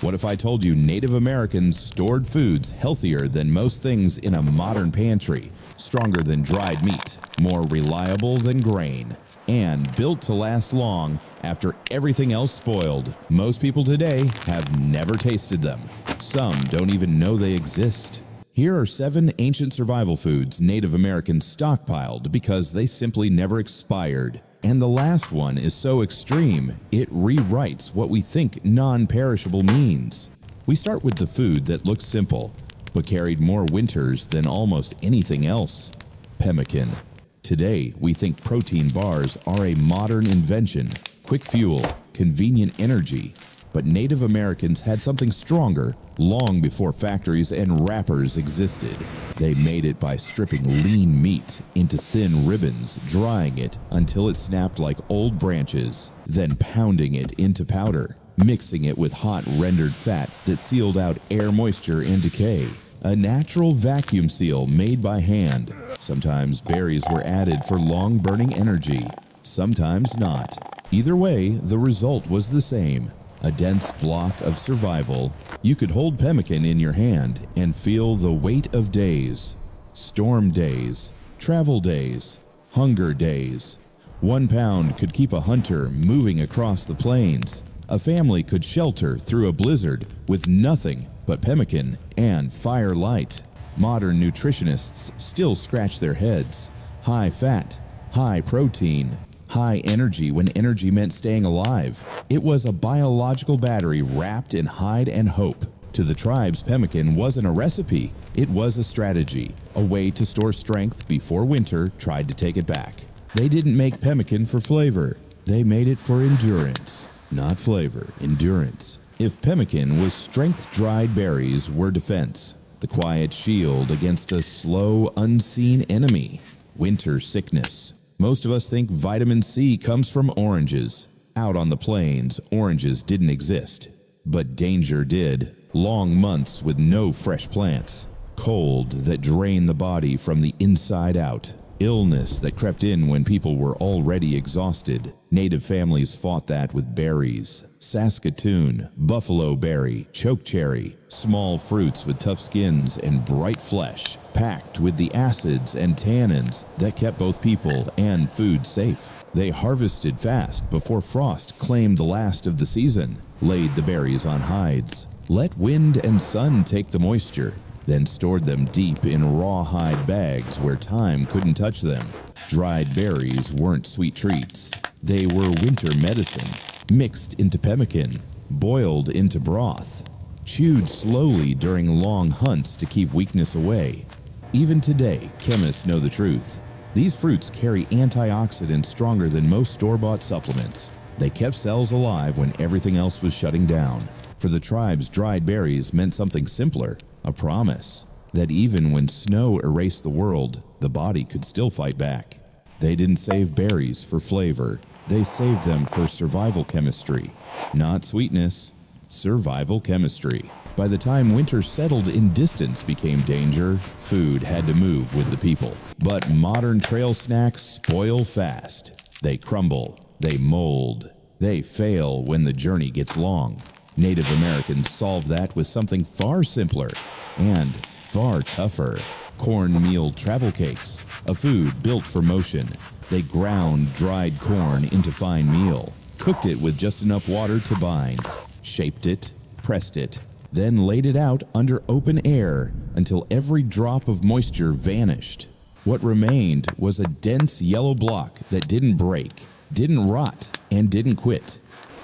What if I told you Native Americans stored foods healthier than most things in a modern pantry, stronger than dried meat, more reliable than grain, and built to last long after everything else spoiled? Most people today have never tasted them. Some don't even know they exist. Here are 7 ancient survival foods Native Americans stockpiled because they simply never expired. And the last one is so extreme, it rewrites what we think non-perishable means. We start with the food that looks simple, but carried more winters than almost anything else: pemmican. Today, we think protein bars are a modern invention, quick fuel, convenient energy. But Native Americans had something stronger long before factories and wrappers existed. They made it by stripping lean meat into thin ribbons, drying it until it snapped like old branches, then pounding it into powder, mixing it with hot rendered fat that sealed out air moisture and decay. A natural vacuum seal made by hand. Sometimes berries were added for long-burning energy, sometimes not. Either way, the result was the same: a dense block of survival. You could hold pemmican in your hand and feel the weight of days. Storm days, travel days, hunger days. 1 pound could keep a hunter moving across the plains. A family could shelter through a blizzard with nothing but pemmican and firelight. Modern nutritionists still scratch their heads. High fat, high protein, high energy when energy meant staying alive. It was a biological battery wrapped in hide and hope. To the tribes, pemmican wasn't a recipe. It was a strategy, a way to store strength before winter tried to take it back. They didn't make pemmican for flavor. They made it for endurance. Not flavor, endurance. If pemmican was strength, dried berries were defense, the quiet shield against a slow, unseen enemy: winter sickness. Most of us think vitamin C comes from oranges. Out on the plains, oranges didn't exist. But danger did. Long months with no fresh plants. Cold that drained the body from the inside out. Illness that crept in when people were already exhausted. Native families fought that with berries: Saskatoon, buffalo berry, chokecherry, small fruits with tough skins and bright flesh, packed with the acids and tannins that kept both people and food safe. They harvested fast before frost claimed the last of the season, laid the berries on hides, let wind and sun take the moisture, then stored them deep in rawhide bags where time couldn't touch them. Dried berries weren't sweet treats. They were winter medicine, mixed into pemmican, boiled into broth, chewed slowly during long hunts to keep weakness away. Even today, chemists know the truth. These fruits carry antioxidants stronger than most store-bought supplements. They kept cells alive when everything else was shutting down. For the tribes, dried berries meant something simpler: a promise that even when snow erased the world, the body could still fight back. They didn't save berries for flavor. They saved them for survival chemistry. Not sweetness, survival chemistry. By the time winter settled and distance became danger, food had to move with the people. But modern trail snacks spoil fast. They crumble, they mold, they fail when the journey gets long. Native Americans solved that with something far simpler and far tougher: cornmeal travel cakes, a food built for motion. They ground dried corn into fine meal, cooked it with just enough water to bind, shaped it, pressed it, then laid it out under open air until every drop of moisture vanished. What remained was a dense yellow block that didn't break, didn't rot, and didn't quit.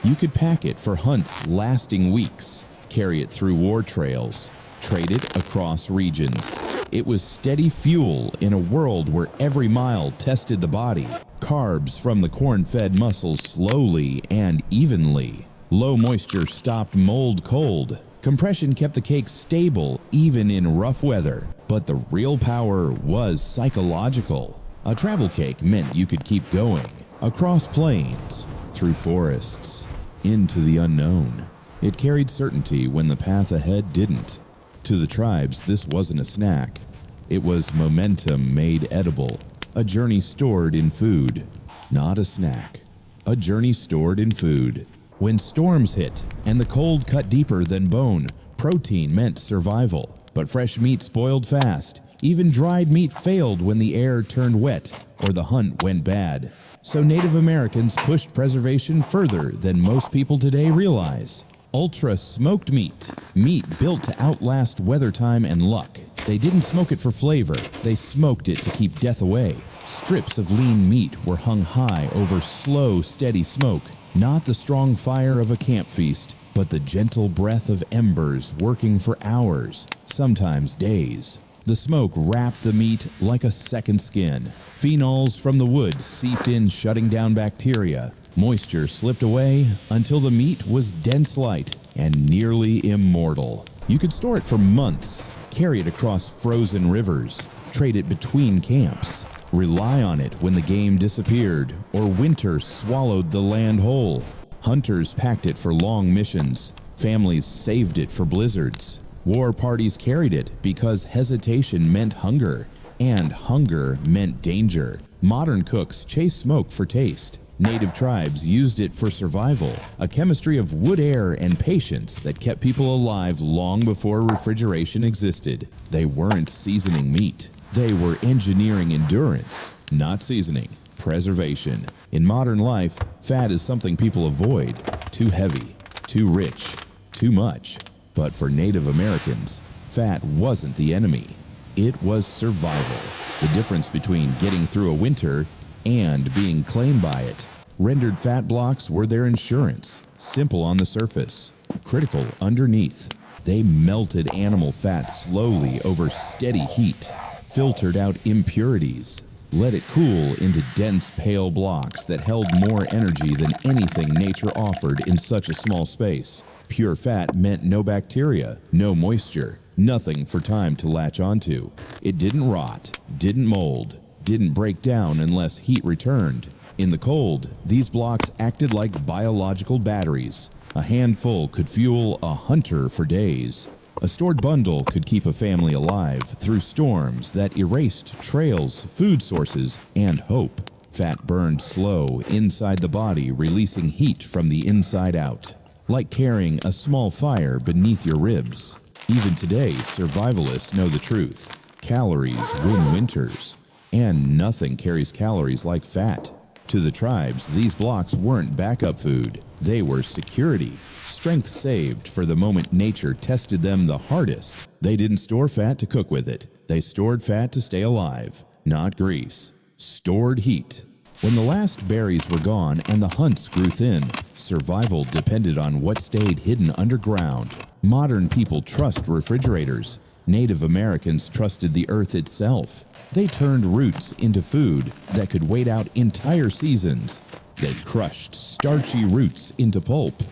You could pack it for hunts lasting weeks, carry it through war trails, trade it across regions. It was steady fuel in a world where every mile tested the body. Carbs from the corn-fed muscles slowly and evenly. Low moisture stopped mold cold. Compression kept the cake stable even in rough weather. But the real power was psychological. A travel cake meant you could keep going, across plains, through forests, into the unknown. It carried certainty when the path ahead didn't. To the tribes, this wasn't a snack. It was momentum made edible, a journey stored in food. Not a snack, a journey stored in food. When storms hit and the cold cut deeper than bone, protein meant survival. But fresh meat spoiled fast. Even dried meat failed when the air turned wet or the hunt went bad. So Native Americans pushed preservation further than most people today realize. Ultra-smoked meat. Meat built to outlast weather time and luck. They didn't smoke it for flavor. They smoked it to keep death away. Strips of lean meat were hung high over slow, steady smoke. Not the strong fire of a camp feast, but the gentle breath of embers working for hours, sometimes days. The smoke wrapped the meat like a second skin. Phenols from the wood seeped in, shutting down bacteria. Moisture slipped away until the meat was dense light and nearly immortal. You could store it for months, carry it across frozen rivers, trade it between camps, rely on it when the game disappeared or winter swallowed the land whole. Hunters packed it for long missions. Families saved it for blizzards. War parties carried it because hesitation meant hunger, and hunger meant danger. Modern cooks chase smoke for taste. Native tribes used it for survival, a chemistry of wood air and patience that kept people alive long before refrigeration existed. They weren't seasoning meat. They were engineering endurance, not seasoning, preservation. In modern life, fat is something people avoid. Too heavy, too rich, too much. But for Native Americans, fat wasn't the enemy. It was survival. The difference between getting through a winter and being claimed by it. Rendered fat blocks were their insurance, simple on the surface, critical underneath. They melted animal fat slowly over steady heat, filtered out impurities, let it cool into dense pale blocks that held more energy than anything nature offered in such a small space. Pure fat meant no bacteria, no moisture, nothing for time to latch onto. It didn't rot, didn't mold, didn't break down unless heat returned. In the cold, these blocks acted like biological batteries. A handful could fuel a hunter for days. A stored bundle could keep a family alive through storms that erased trails, food sources, and hope. Fat burned slow inside the body, releasing heat from the inside out, like carrying a small fire beneath your ribs. Even today, survivalists know the truth. Calories win winters, and nothing carries calories like fat. To the tribes, these blocks weren't backup food. They were security, strength saved for the moment nature tested them the hardest. They didn't store fat to cook with it. They stored fat to stay alive, not grease. Stored heat. When the last berries were gone and the hunts grew thin, survival depended on what stayed hidden underground. Modern people trust refrigerators. Native Americans trusted the earth itself. They turned roots into food that could wait out entire seasons. They crushed starchy roots into pulp,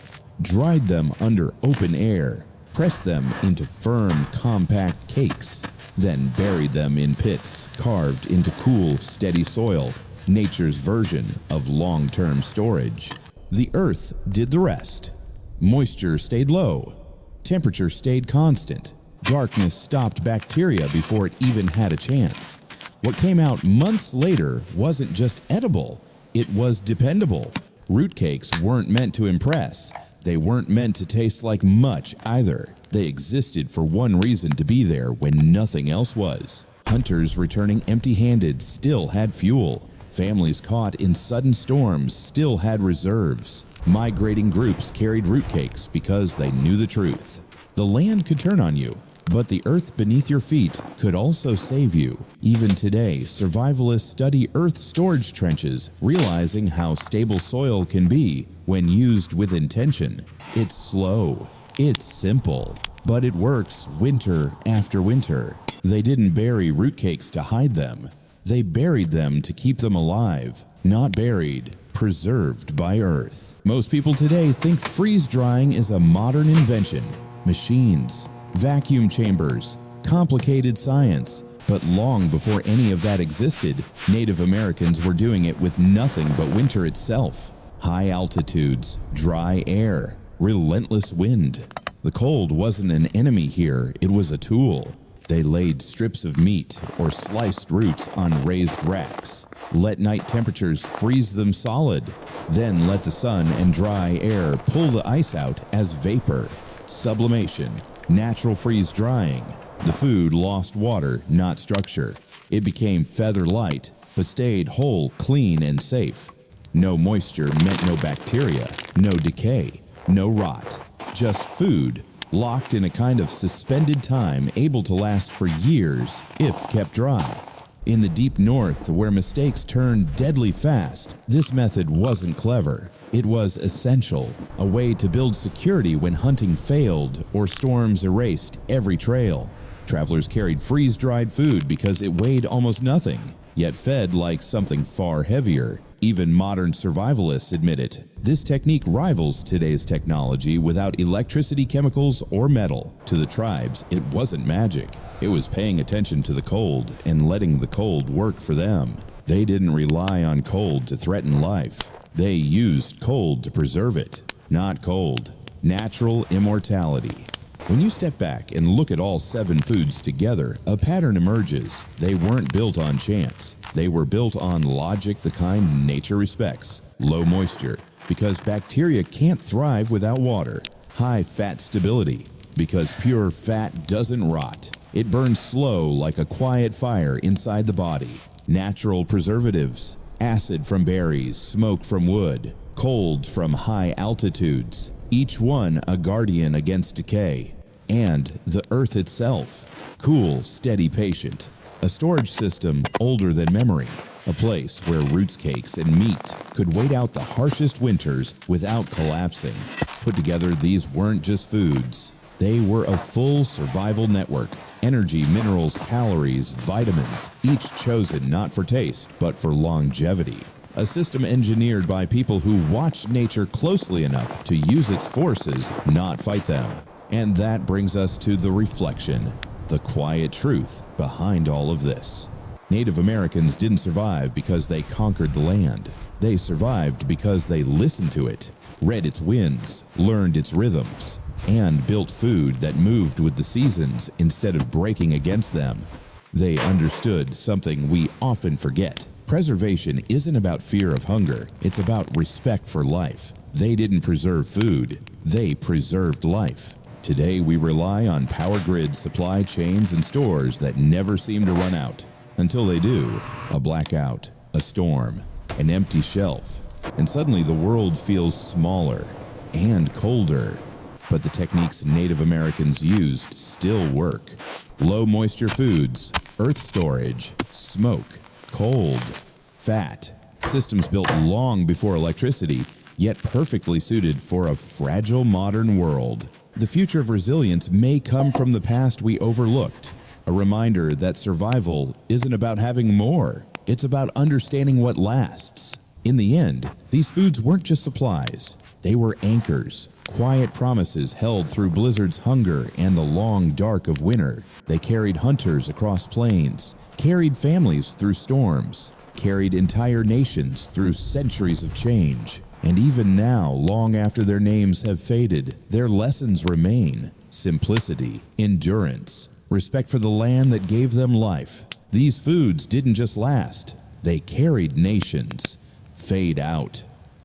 dried them under open air, pressed them into firm, compact cakes, then buried them in pits carved into cool, steady soil, nature's version of long-term storage. The earth did the rest. Moisture stayed low. Temperature stayed constant. Darkness stopped bacteria before it even had a chance. What came out months later wasn't just edible, it was dependable. Root cakes weren't meant to impress. They weren't meant to taste like much either. They existed for one reason: to be there when nothing else was. Hunters returning empty-handed still had fuel. Families caught in sudden storms still had reserves. Migrating groups carried root cakes because they knew the truth. The land could turn on you, but the earth beneath your feet could also save you. Even today, survivalists study earth storage trenches, realizing how stable soil can be when used with intention. It's slow, it's simple, but it works winter after winter. They didn't bury root cakes to hide them. They buried them to keep them alive, not buried, preserved by earth. Most people today think freeze-drying is a modern invention. Machines, vacuum chambers, complicated science. But long before any of that existed, Native Americans were doing it with nothing but winter itself. High altitudes, dry air, relentless wind. The cold wasn't an enemy here, it was a tool. They laid strips of meat or sliced roots on raised racks, let night temperatures freeze them solid, then let the sun and dry air pull the ice out as vapor. Sublimation, natural freeze drying. The food lost water, not structure. It became feather light, but stayed whole, clean, and safe. No moisture meant no bacteria, no decay, no rot. Just food, locked in a kind of suspended time able to last for years if kept dry. In the deep north, where mistakes turn deadly fast, this method wasn't clever. It was essential, a way to build security when hunting failed or storms erased every trail. Travelers carried freeze-dried food because it weighed almost nothing, yet fed like something far heavier. Even modern survivalists admit it. This technique rivals today's technology without electricity, chemicals, or metal. To the tribes, it wasn't magic. It was paying attention to the cold and letting the cold work for them. They didn't rely on cold to threaten life. They used cold to preserve it. Not cold. Natural immortality. When you step back and look at all 7 foods together, a pattern emerges. They weren't built on chance. They were built on logic, the kind nature respects. Low moisture, because bacteria can't thrive without water. High fat stability, because pure fat doesn't rot. It burns slow like a quiet fire inside the body. Natural preservatives, acid from berries, smoke from wood, cold from high altitudes. Each one a guardian against decay. And the earth itself, cool, steady, patient. A storage system older than memory. A place where roots cakes and meat could wait out the harshest winters without collapsing. Put together, these weren't just foods. They were a full survival network. Energy, minerals, calories, vitamins, each chosen not for taste, but for longevity. A system engineered by people who watched nature closely enough to use its forces, not fight them. And that brings us to the reflection, the quiet truth behind all of this. Native Americans didn't survive because they conquered the land. They survived because they listened to it, read its winds, learned its rhythms, and built food that moved with the seasons instead of breaking against them. They understood something we often forget. Preservation isn't about fear of hunger, it's about respect for life. They didn't preserve food, they preserved life. Today we rely on power grids, supply chains, and stores that never seem to run out. Until they do, a blackout, a storm, an empty shelf, and suddenly the world feels smaller and colder. But the techniques Native Americans used still work. Low moisture foods, earth storage, smoke, cold, fat, systems built long before electricity, yet perfectly suited for a fragile modern world. The future of resilience may come from the past we overlooked, a reminder that survival isn't about having more, it's about understanding what lasts. In the end, these foods weren't just supplies, they were anchors, quiet promises held through blizzards, hunger, and the long dark of winter. They carried hunters across plains, carried families through storms, carried entire nations through centuries of change. And even now, long after their names have faded, their lessons remain. Simplicity, endurance, respect for the land that gave them life. These foods didn't just last, they carried nations. Fade out,